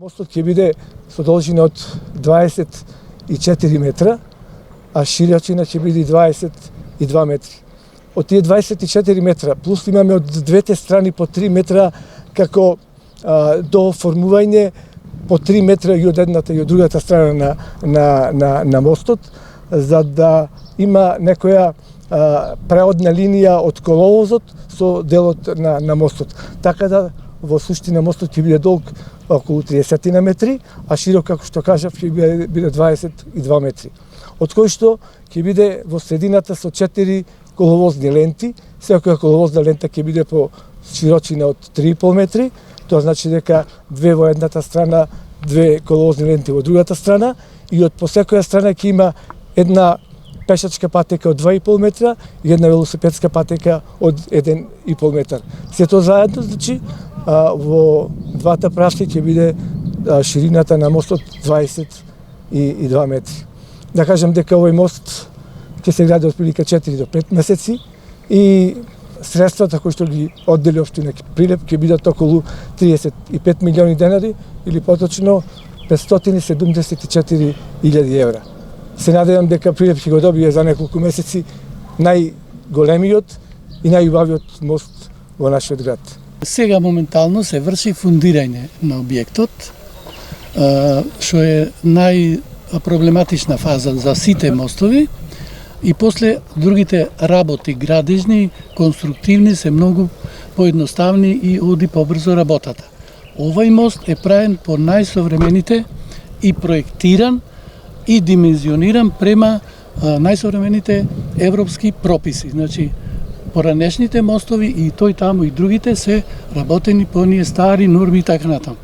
Мостот ќе биде со должина од 24 метра, а широчина ќе биде 22 метри. Од тие 24 метра, плюс имаме од двете страни по 3 метра како до формување по 3 метра и од едната и од другата страна на мостот, за да има некоја преодна линија од коловозот со делот на мостот. Така да во суштина мостот ќе биде долг околу 30 метри, а широк, како што кажав, ќе биде 22 метри. Од кој што ќе биде во средината со 4 коловозни ленти, секоја коловозна лента ќе биде по широчина од 3,5 метри, тоа значи дека две во едната страна, две коловозни ленти во другата страна, и од по секоја страна ќе има една пешачка патека од 2,5 метра и една велосипедска патека од 1,5 метар. Се тоа заедно, значи, во двата правци ќе биде ширината на мостот 22 метри. Да кажем дека овој мост ќе се гради од прилика 4 до 5 месеци и средствата кои што ги оддели општина Прилеп ќе бидат околу 35 милиони денари или поточно 574.000 евра. Се надевам дека Прилеп ќе го добие за неколку месеци најголемиот и најубавиот мост во нашиот град. Сега моментално се врши фундирање на објектот, што е најпроблематична фаза за сите мостови, и после другите работи, градежни, конструктивни, се многу поедноставни и оди побрзо работата. Овој мост е правен по најсовремените и проектиран и димензиониран према најсовремените европски прописи. Значи, поранешните мостови и тој таму и другите се работени по оние стари норми и така натаму.